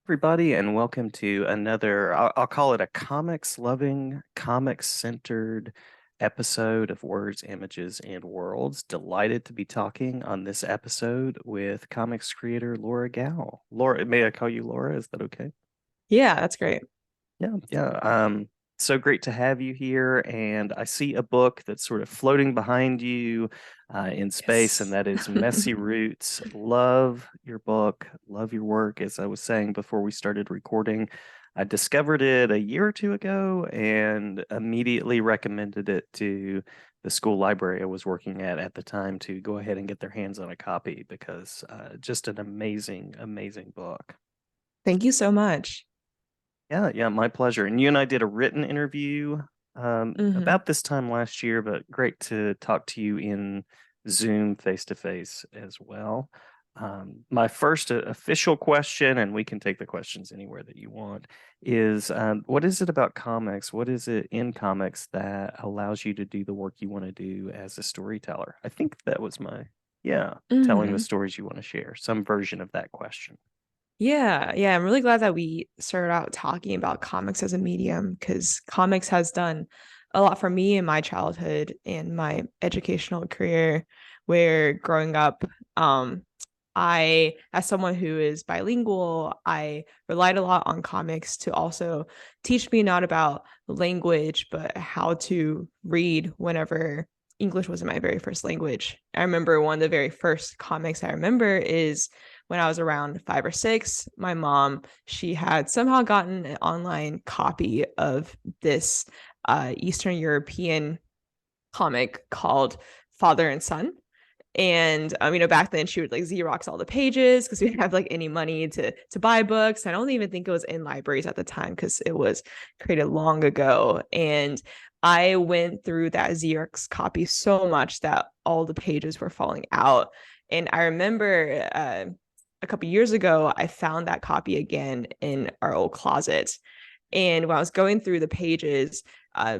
Everybody, and welcome to another, I'll call it a comics loving, comics centered episode of Words, Images, and Worlds. Delighted to be talking on this episode with comics creator Laura Gow. Laura, may I call you Laura? Is that okay? Yeah, that's great. Yeah. So great to have you here. And I see a book that's sort of floating behind you in space, and Yes. that is Messy Roots. Love your book, love your work. As I was saying before we started recording, I discovered it a year or two ago and immediately recommended it to the school library I was working at the time to go ahead and get their hands on a copy because just an amazing, amazing book. Thank you so much. Yeah, my pleasure. And you and I did a written interview hmm about this time last year, but great to talk to you in Zoom face to face as well. My first official question, and we can take the questions anywhere that you want, is what is it about comics? What is it in comics that allows you to do the work you want to do as a storyteller? I think that was yeah, telling the hmm stories you want to share, some version of that question. Yeah. I'm really glad that we started out talking about comics as a medium because comics has done a lot for me in my childhood and my educational career, where growing up, as someone who is bilingual, I relied a lot on comics to also teach me not about language, but how to read whenever English wasn't my very first language. I remember one of the very first comics I remember is when I was around 5 or 6. My mom, she had somehow gotten an online copy of this Eastern European comic called Father and Son. And back then she would like Xerox all the pages because we didn't have like any money to buy books. I don't even think it was in libraries at the time because it was created long ago. And I went through that Xerox copy so much that all the pages were falling out. And I remember a couple years ago, I found that copy again in our old closet. And when I was going through the pages,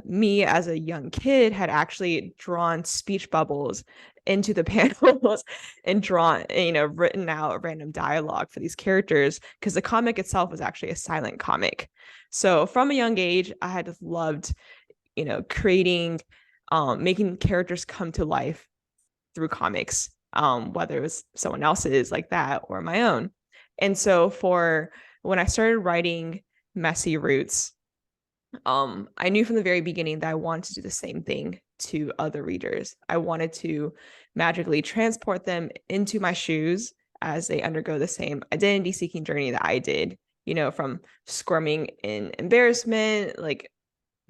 me as a young kid had actually drawn speech bubbles into the panels and written out random dialogue for these characters because the comic itself was actually a silent comic. So from a young age, I had just loved, creating, making characters come to life through comics, whether it was someone else's like that or my own. And so for when I started writing Messy Roots, I knew from the very beginning that I wanted to do the same thing to other readers. I wanted to magically transport them into my shoes as they undergo the same identity seeking journey that I did, from squirming in embarrassment, like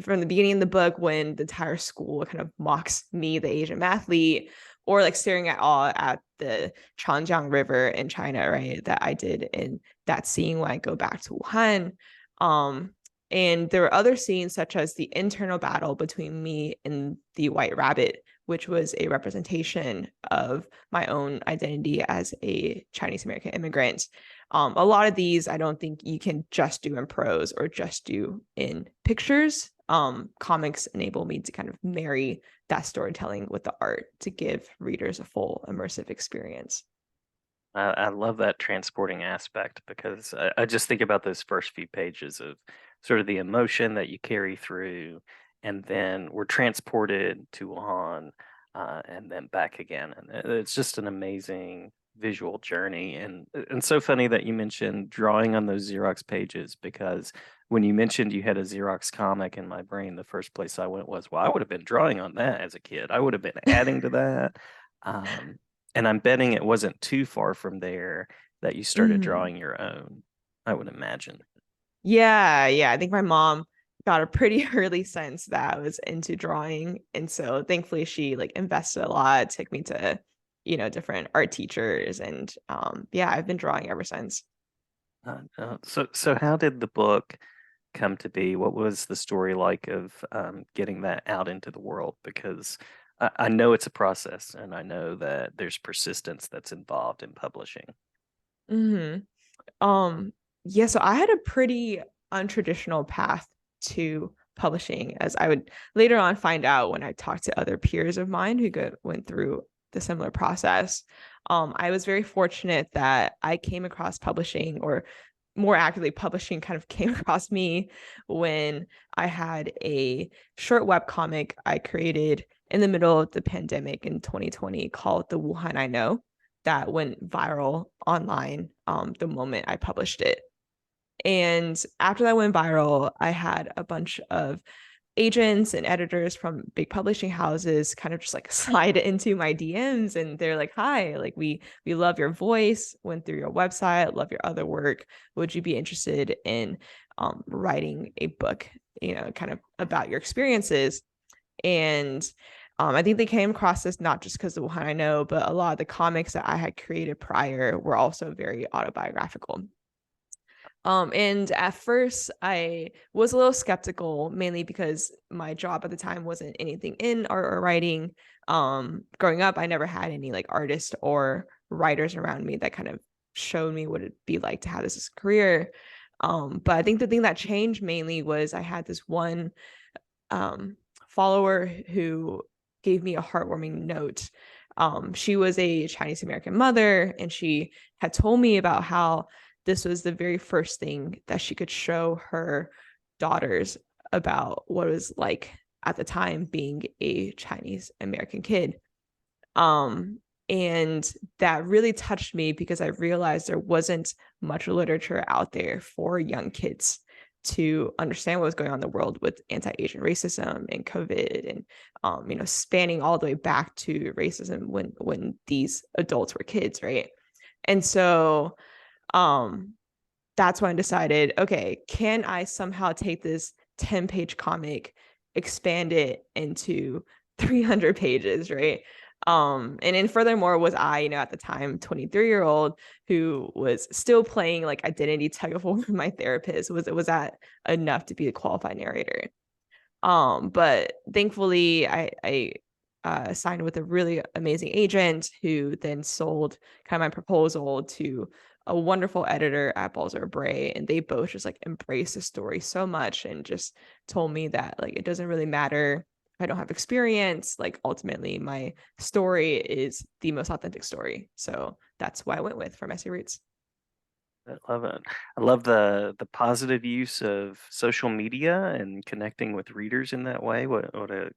from the beginning of the book when the entire school kind of mocks me, the Asian mathlete, or like staring at awe at the Changjiang River in China, right? That I did in that scene when I go back to Wuhan. Um, and there were other scenes such as the internal battle between me and the White Rabbit, which was a representation of my own identity as a Chinese American immigrant. A lot of these I don't think you can just do in prose or just do in pictures. Comics enable me to kind of marry that storytelling with the art to give readers a full immersive experience. I love that transporting aspect because I just think about those first few pages of sort of the emotion that you carry through, and then we're transported to Wuhan, and then back again, and it's just an amazing visual journey. And so funny that you mentioned drawing on those Xerox pages because when you mentioned you had a Xerox comic in my brain, the first place I went was, well, I would have been drawing on that as a kid. I would have been adding to that. Um, and I'm betting it wasn't too far from there that you started Mhm. drawing your own, I would imagine. Yeah. I think my mom got a pretty early sense that I was into drawing. And so thankfully she like invested a lot, took me to, different art teachers. And yeah, I've been drawing ever since. So how did the book come to be? What was the story like of getting that out into the world? Because I know it's a process, and I know that there's persistence that's involved in publishing. hmm Um, yeah, so I had a pretty untraditional path to publishing, as I would later on find out when I talked to other peers of mine who went through the similar process. I was very fortunate that I came across publishing or more actively publishing kind of came across me when I had a short web comic I created in the middle of the pandemic in 2020 called The Wuhan I Know, that went viral online the moment I published it. And after that went viral, I had a bunch of agents and editors from big publishing houses kind of just like slide into my DMs, and they're like, "Hi, like we love your voice, went through your website, love your other work. Would you be interested in writing a book, kind of about your experiences?" And I think they came across this not just because of what I know, but a lot of the comics that I had created prior were also very autobiographical. And at first I was a little skeptical, mainly because my job at the time wasn't anything in art or writing. Growing up, I never had any like artists or writers around me that kind of showed me what it'd be like to have this as a career. But I think the thing that changed mainly was I had this one follower who gave me a heartwarming note. She was a Chinese American mother, and she had told me about how this was the very first thing that she could show her daughters about what it was like at the time being a Chinese American kid. Um, and that really touched me because I realized there wasn't much literature out there for young kids to understand what was going on in the world with anti-Asian racism and COVID, and spanning all the way back to racism when these adults were kids, right? And so um that's when I decided, okay, can I somehow take this 10-page comic, expand it into 300 pages, right? And then furthermore was I, at the time, 23-year-old who was still playing like identity tug of war with my therapist. Was that enough to be a qualified narrator? But thankfully I signed with a really amazing agent who then sold kind of my proposal to a wonderful editor at Balzer Bray, and they both just like embraced the story so much and just told me that like it doesn't really matter if I don't have experience. Like ultimately, my story is the most authentic story, so that's why I went with For Messy Roots. I love it. I love the positive use of social media and connecting with readers in that way. What a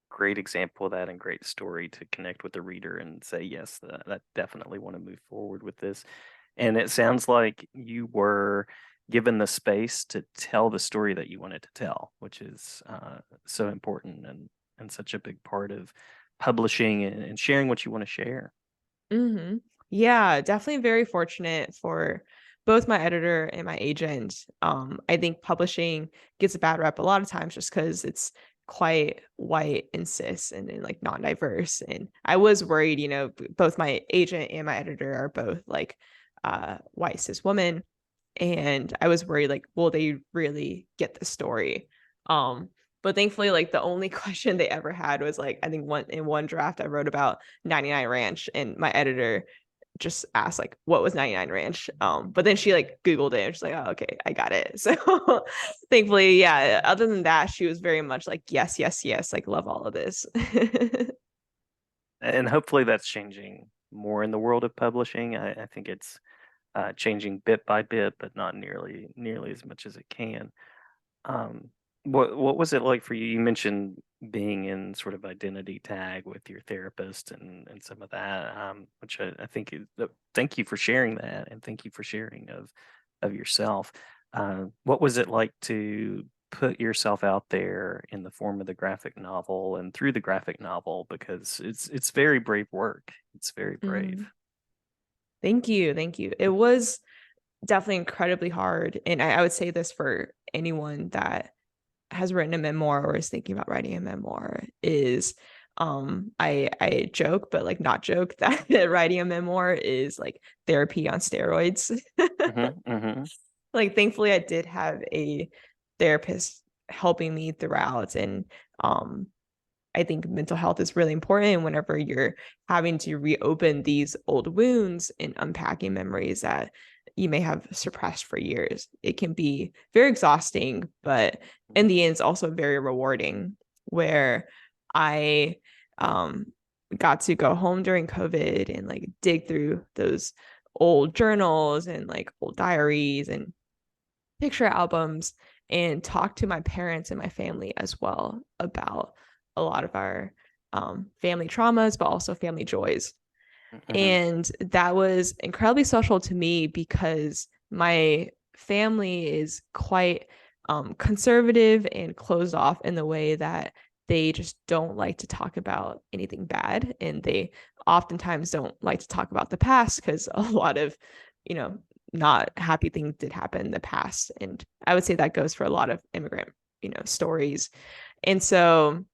great example of that, and great story to connect with the reader and say, yes, that definitely want to move forward with this. And it sounds like you were given the space to tell the story that you wanted to tell, which is so important, and such a big part of publishing and sharing what you want to share. Mm-hmm. Yeah, definitely very fortunate for both my editor and my agent. I think publishing gets a bad rep a lot of times just because it's quite white and cis and like non-diverse. And I was worried, both my agent and my editor are both like white cis women. And I was worried, like, will they really get the story? But thankfully, like the only question they ever had was like, I think one draft I wrote about 99 Ranch, and my editor just asked like, what was 99 Ranch? But then she like Googled it and she's like, oh, okay, I got it. So thankfully, yeah, other than that, she was very much like, yes, yes, yes, like love all of this. And hopefully that's changing more in the world of publishing. I think it's changing bit by bit, but not nearly as much as it can. Um, what was it like for you? You mentioned being in sort of identity tag with your therapist and some of that, which I think is, thank you for sharing that, and thank you for sharing of yourself. What was it like to put yourself out there in the form of the graphic novel and through the graphic novel? Because it's very brave work. It's very brave. Mm. Thank you. Thank you. It was definitely incredibly hard. And I would say this for anyone that has written a memoir or is thinking about writing a memoir is I joke, but like not joke, that writing a memoir is like therapy on steroids. Hmm. Hmm. Like thankfully I did have a therapist helping me throughout, and um I think mental health is really important whenever you're having to reopen these old wounds and unpacking memories that you may have suppressed for years. It can be very exhausting, but in the end, it's also very rewarding. Where I um, got to go home during COVID and like dig through those old journals and like old diaries and picture albums and talk to my parents and my family as well about a lot of our family traumas, but also family joys. Hmm. And that was incredibly special to me because my family is quite conservative and closed off in the way that they just don't like to talk about anything bad. And they oftentimes don't like to talk about the past because a lot of, you know, not happy things did happen in the past. And I would say that goes for a lot of immigrant, stories. And so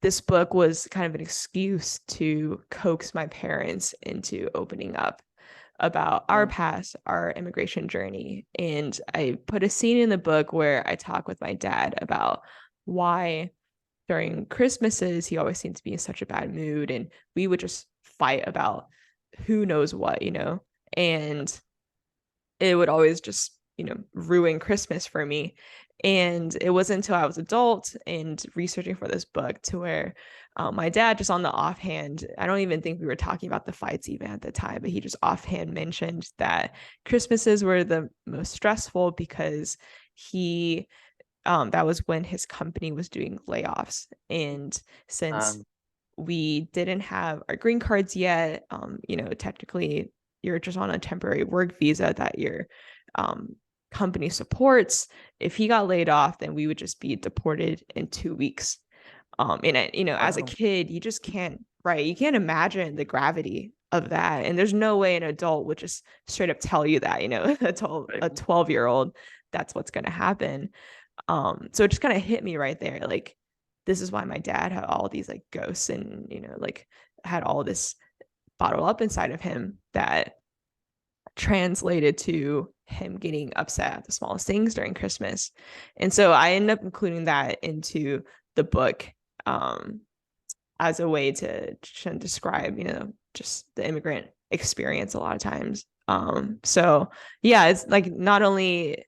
this book was kind of an excuse to coax my parents into opening up about our past, our immigration journey. And I put a scene in the book where I talk with my dad about why during Christmases he always seemed to be in such a bad mood. And we would just fight about who knows what, and it would always just, ruin Christmas for me. And it wasn't until I was adult and researching for this book to where my dad just on the offhand, I don't even think we were talking about the fights even at the time, but he just offhand mentioned that Christmases were the most stressful because he that was when his company was doing layoffs. And since Um, we didn't have our green cards yet, technically you're just on a temporary work visa that your um, company supports. If he got laid off, then we would just be deported in 2 weeks. And as a wow. kid, you just can't, right? You can't imagine the gravity of that. And there's no way an adult would just straight up tell you that, Right. a 12-year-old, that's what's going to happen. So it just kind of hit me right there. Like, this is why my dad had all these like ghosts and, like had all this bottled up inside of him that translated to him getting upset at the smallest things during Christmas. And so I ended up including that into the book as a way to describe, just the immigrant experience a lot of times. So yeah, it's like not only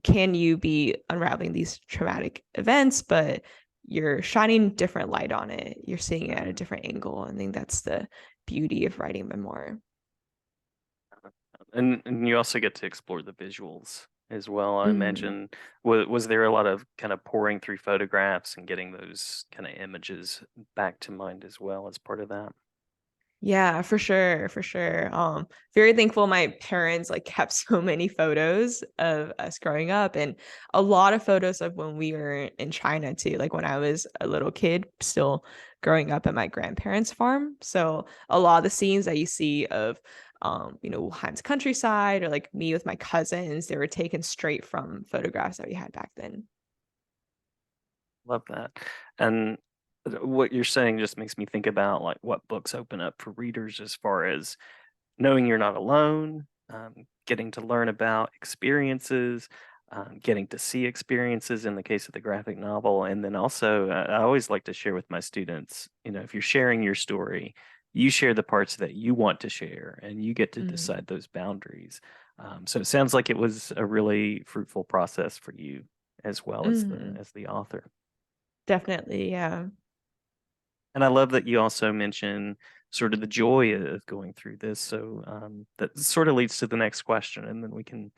can you be unraveling these traumatic events, but you're shining different light on it. You're seeing it at a Mhm. different angle. I think that's the beauty of writing memoir. And you also get to explore the visuals as well. I Mm. imagine was there a lot of kind of pouring through photographs and getting those kind of images back to mind as well as part of that? Yeah, for sure, for sure. Very thankful my parents like kept so many photos of us growing up and a lot of photos of when we were in China too, like when I was a little kid, still growing up at my grandparents' farm. So a lot of the scenes that you see of Wuhan's countryside or like me with my cousins, they were taken straight from photographs that we had back then. Love that. And what you're saying just makes me think about like what books open up for readers as far as knowing you're not alone, getting to learn about experiences, getting to see experiences in the case of the graphic novel. And then also, I always like to share with my students, if you're sharing your story, you share the parts that you want to share and you get to Mm. decide those boundaries. So it sounds like it was a really fruitful process for you as well as the Mm. author. Definitely, yeah. And I love that you also mention sort of the joy of going through this. So that sort of leads to the next question, and then we can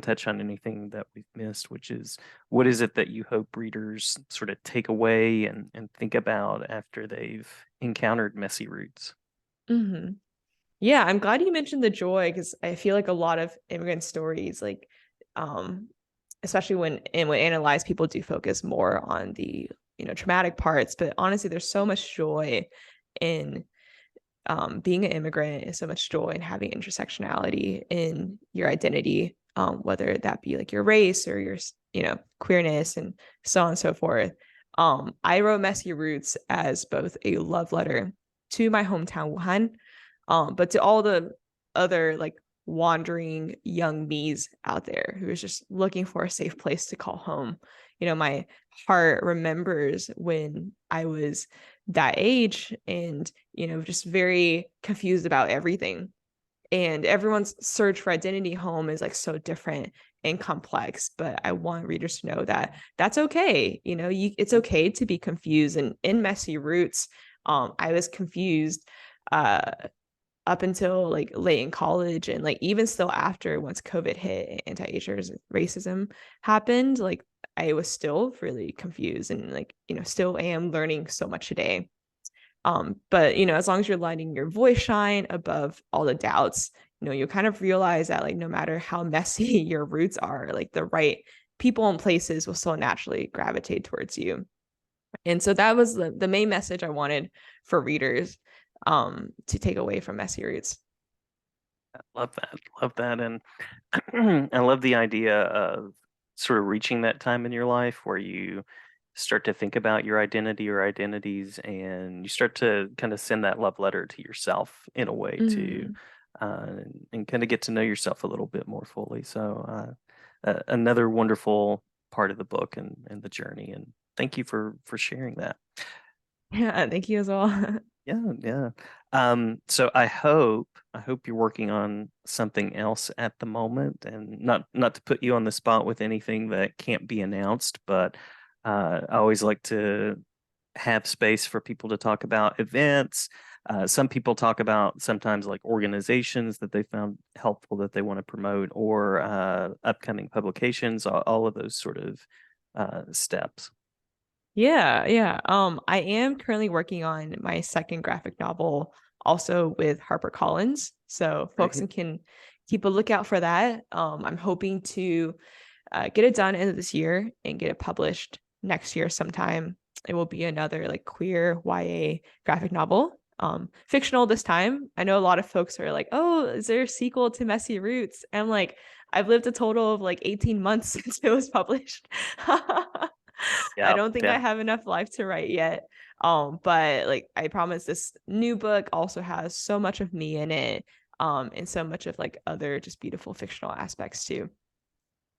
touch on anything that we've missed, which is what is it that you hope readers sort of take away and think about after they've encountered Messy Roots? Hmm. Yeah, I'm glad you mentioned the joy because I feel like a lot of immigrant stories, like, um, especially when analyzed, people do focus more on the traumatic parts. But honestly, there's so much joy in being an immigrant, and so much joy in having intersectionality in your identity, whether that be like your race or your queerness and so on and so forth. I wrote Messy Roots as both a love letter to my hometown Wuhan, but to all the other like wandering young me's out there who is just looking for a safe place to call home. My heart remembers when I was that age and, just very confused about everything. And everyone's search for identity home is like so different and complex, but I want readers to know that that's okay. It's okay to be confused. And in Messy Roots, I was confused uh up until like late in college and like even still after once COVID hit and anti-Asian racism happened, like I was still really confused and like, still am learning so much today. But as long as you're letting your voice shine above all the doubts, you kind of realize that like no matter how messy your roots are, like the right people and places will still naturally gravitate towards you. And so that was the main message I wanted for readers to take away from Messy Roots. Love that. Love that. And I love the idea of sort of reaching that time in your life where you start to think about your identity or identities, and you start to kind of send that love letter to yourself in a way to, Mhm. and kind of get to know yourself a little bit more fully. So, another wonderful part of the book and the journey. And thank you for sharing that. Yeah, thank you as well. Yeah, yeah. So I hope you're working on something else at the moment, and not to put you on the spot with anything that can't be announced, but I always like to have space for people to talk about events. Some people talk about sometimes like organizations that they found helpful that they want to promote, or upcoming publications, all of those sort of steps. Yeah, yeah. I am currently working on my second graphic novel, also with HarperCollins. So folks Great. can keep a lookout for that. I'm hoping to get it done end of this year and get it published next year sometime. It will be another like queer YA graphic novel. Fictional this time. I know a lot of folks are like, "Oh, is there a sequel to Messy Roots?" And I'm like, I've lived a total of like 18 months since it was published. I Yeah, don't think I yeah. have enough life to write yet. But like I promise this new book also has so much of me in it. And so much of like other just beautiful fictional aspects too.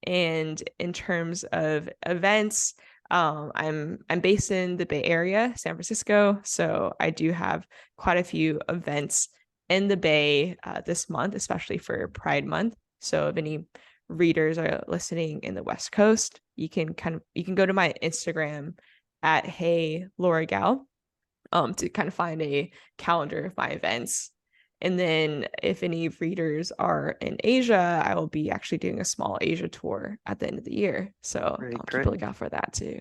And in terms of events, I'm based in the Bay Area, San Francisco, so I do have quite a few events in the Bay this month, especially for Pride Month. So if any readers are listening in the West Coast, you can go to my Instagram at Hey Laura Gal to kind of find a calendar of my events. And then if any readers are in Asia, I will be actually doing a small Asia tour at the end of the year. So Great, keep a great. lookout for that too.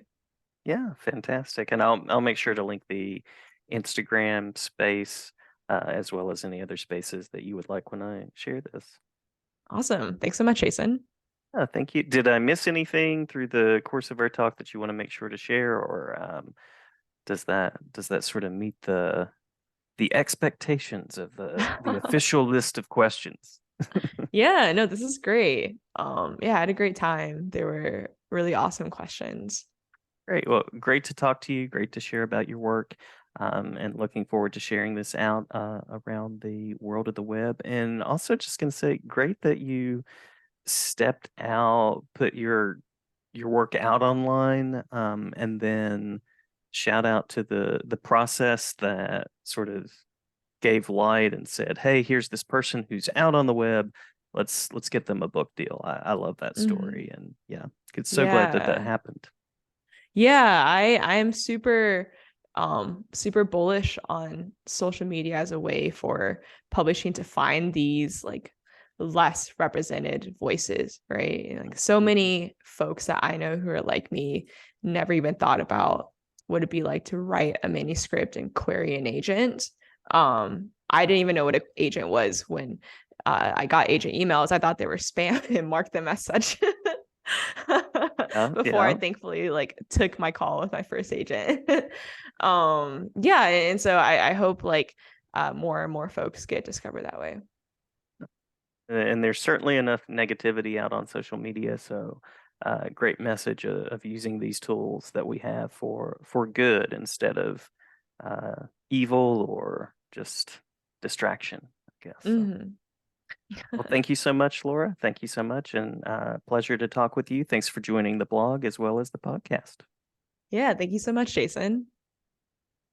Yeah, fantastic. And I'll make sure to link the Instagram space, as well as any other spaces that you would like when I share this. Awesome. Thanks so much, Jason. Thank you. Did I miss anything through the course of our talk that you want to make sure to share, or does that sort of meet the expectations of the official list of questions? Yeah, no, this is great. Yeah, I had a great time. There were really awesome questions. Great. Well, great to talk to you. Great to share about your work. And looking forward to sharing this out around the world of the web. And also just going to say, great that you stepped out, put your work out online, and then shout out to the process that sort of gave light and said, "Hey, here's this person who's out on the web. Let's get them a book deal." I love that Mhm. story, and yeah, it's so glad that that Yeah. happened. Yeah, I am super bullish on social media as a way for publishing to find these like less represented voices, right? And, like so Mhm. many folks that I know who are like me never even thought about what it'd be like to write a manuscript and query an agent. I didn't even know what an agent was when I got agent emails. I thought they were spam and marked them as such. Yeah, Before I yeah. thankfully like took my call with my first agent. Yeah, and so I hope like more and more folks get discovered that way. And there's certainly enough negativity out on social media, so great message of using these tools that we have for good instead of evil or just distraction, I guess. So, Mhm. well, thank you so much, Laura. Thank you so much, and pleasure to talk with you. Thanks for joining the blog as well as the podcast. Yeah, thank you so much, Jason.